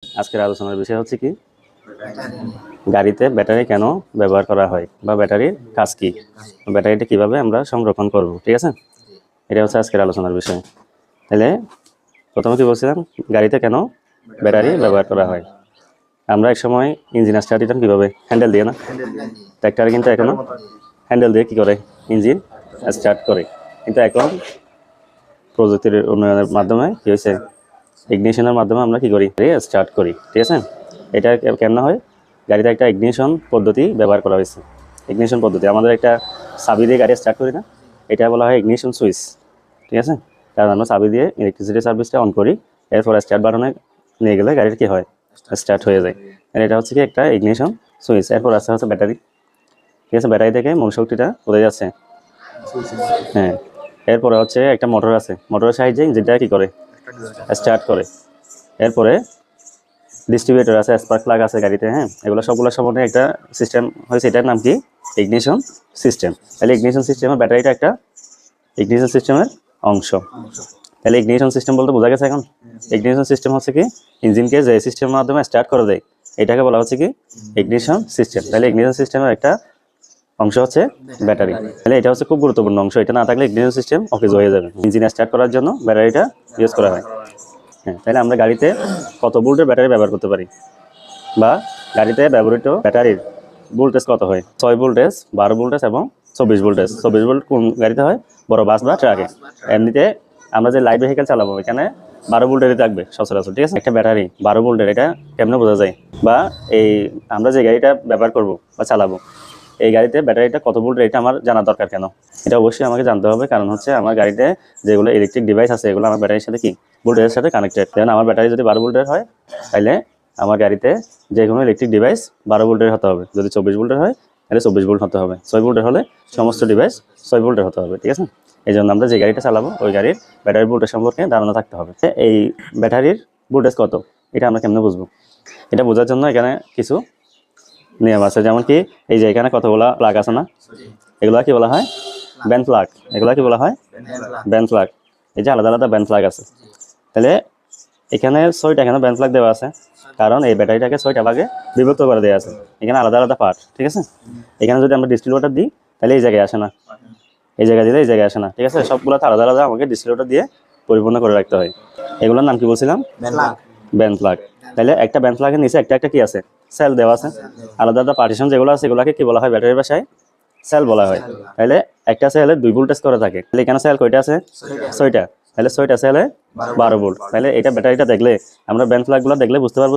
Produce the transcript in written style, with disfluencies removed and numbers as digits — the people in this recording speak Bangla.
আজকের আলোচনার বিষয় হচ্ছে কি, গাড়িতে ব্যাটারি কেন ব্যবহার করা হয় বা ব্যাটারির কাজ কি, ব্যাটারিটা কিভাবে আমরা সংরক্ষণ করব। ঠিক আছে, এটা হচ্ছে আজকের আলোচনার বিষয়। তাহলে প্রথমে কি বলছিলাম, গাড়িতে কেন ব্যাটারি ব্যবহার করা হয়। আমরা এক সময় ইঞ্জিন স্টার্ট দিতাম কিভাবে, হ্যান্ডেল দিয়ে না। ট্র্যাক্টরে কিন্তু এখনো হ্যান্ডেল দিয়ে কি করে ইঞ্জিন স্টার্ট করে, কিন্তু এখন প্রযুক্তির উন্নয়নের মাধ্যমে কি হয়েছে, ইগনিশনের মাধ্যমে আমরা কি করি, স্টার্ট করি। ঠিক আছে, এটা কেন হয়, গাড়িতে একটা ইগনিশন পদ্ধতি ব্যবহার করা হয়েছে। ইগনিশন পদ্ধতি আমাদের একটা চাবি দিয়ে গাড়ি স্টার্ট করি না, এটা বলা হয় ইগনিশন সুইচ। ঠিক আছে, কারণ আমরা চাবি দিয়ে ইলেকট্রিসিটি সার্ভিসটা অন করি, এরপর স্টার্ট বাটনে নিয়ে গেলে গাড়ির কি হয়, স্টার্ট হয়ে যায়। এটা হচ্ছে কি একটা ইগনিশন সুইচ। এরপর আসতে হচ্ছে ব্যাটারি। ঠিক আছে, ব্যাটারি থেকে মূল শক্তিটা কোথায় যাচ্ছে, হ্যাঁ। এরপরে হচ্ছে একটা মোটর আছে, মোটরের সাহায্যে ইঞ্জিনটা কি করে, স্টার্ট করে। এরপরে ডিস্ট্রিবিউটর আছে, স্পার্ক প্লাগ আছে গাড়িতে, হ্যাঁ। এগুলো সবগুলো সম্বন্ধে একটা সিস্টেম হয়েছে, এটার নাম কি, ইগনিশন সিস্টেম। তাহলে ইগনিশন সিস্টেমের ব্যাটারিটা একটা ইগনিশন সিস্টেমের অংশ। তাহলে ইগনিশন সিস্টেম বলতে বোঝা গেছে এখন। ইগনিশন সিস্টেম হচ্ছে কি, ইঞ্জিনকে যে সিস্টেমের মাধ্যমে স্টার্ট করে দেয়, এটাকে বলা হচ্ছে কি ইগনিশন সিস্টেম। তাহলে ইগনিশন সিস্টেমের একটা অংশ হচ্ছে ব্যাটারি। তাহলে এটা হচ্ছে খুব গুরুত্বপূর্ণ অংশ, এটা না থাকলে ইগনিশন সিস্টেম অকেজ হয়ে যাবে। ইঞ্জিন স্টার্ট করার জন্য ব্যাটারিটা ইউজ করা হয়। হ্যাঁ, তাহলে আমরা গাড়িতে কত ভোল্টের ব্যাটারি ব্যবহার করতে পারি, বা গাড়িতে ব্যবহৃত ব্যাটারির ভোল্টেজ কত হয়, 6 ভোল্টেজ, 12 ভোল্টেজ এবং 24 ভোল্টেজ। 24 ভোল্ট কোন গাড়িতে হয়, বড় বাস বা ট্রাকে। এমনিতে আমরা যে লাইট ভেহিকেল চালাবো এখানে 12 ভোল্টেরই থাকবে সচরাচর। ঠিক আছে, একটা ব্যাটারি 12 ভোল্টের, এটা কেমনে বোঝা যায়, বা এই আমরা যে গাড়িটা ব্যবহার করব বা চালাবো, এই গাড়িতে ব্যাটারিটা কত ভোল্টের এটা আমার জানা দরকার কেন, এটা অবশ্যই আমাকে জানতে হবে। কারণ হচ্ছে আমার গাড়িতে যেগুলো ইলেকট্রিক ডিভাইস আছে এগুলো আমার ব্যাটারির সাথে কি, ভোল্টেজের সাথে কানেক্টেড। যেমন আমার ব্যাটারি যদি 12 ভোল্টের হয়, তাহলে আমার গাড়িতে যে কোনো ইলেকট্রিক ডিভাইস 12 ভোল্টের হতে হবে। যদি 24 ভোল্টের হয় তাহলে 24 ভোল্ট হতে হবে। 6 ভোল্টের হলে সমস্ত ডিভাইস 6 ভোল্টের হতে হবে। ঠিক আছে, এই জন্য আমরা যে গাড়িটা চালাবো ওই গাড়ির ব্যাটারির ভোল্টেজ সম্পর্কে ধারণা থাকতে হবে। এই ব্যাটারির ভোল্টেজ কত, এটা আমরা কেমনে বুঝবো, এটা বোঝার জন্য এখানে কিছু নিয়ম আছে। যেমন কি, এই যে এখানে কতগুলা প্লাগ আছে না, এগুলা কি বলা হয়, ব্যান্ড প্লাগ। এগুলা কি বলা হয়, ব্যান্ড প্লাগ। এই যে আলাদা আলাদা ব্যান্ড প্লাগ আছে। তাহলে এখানে 6টা এখানে ব্যান্ড প্লাগ দেওয়া আছে, কারণ এই ব্যাটারিটাকে 6টা ভাগে বিভক্ত করে দেওয়া আছে। এখানে আলাদা আলাদা পার্ট। ঠিক আছে, এখানে যদি আমরা ডিস্টিলিউটার দিই তাহলে এই জায়গায় আসে না, এই জায়গায় দিলে এই জায়গায় আসে না। ঠিক আছে, সবগুলোতে আলাদা আলাদা আমাকে ডিস্টিলিউটার দিয়ে পরিপূর্ণ করে রাখতে হয়। এগুলোর নাম কি বলছিলাম, ব্যান্ড প্লাগ। তাহলে একটা ব্যান্ড প্লাগের নিচে একটা একটা কি আছে, সেল দেওয়া আছে। আলাদা আলাদা পার্টিশন যেগুলো আছে এগুলোকে কি বলা হয়, ব্যাটারির ভাষায় সেল বলা হয়। তাহলে একটা সেলে 2 ভোল্টেজ করে থাকে। তাহলে এখানে সেল কয়টা আছে, 6টা। তাহলে 6টা সেলে 12 ভোল্ট। তাহলে এটা ব্যাটারিটা দেখলে আমরা ব্যান্ড প্লাগগুলো দেখলে বুঝতে পারবো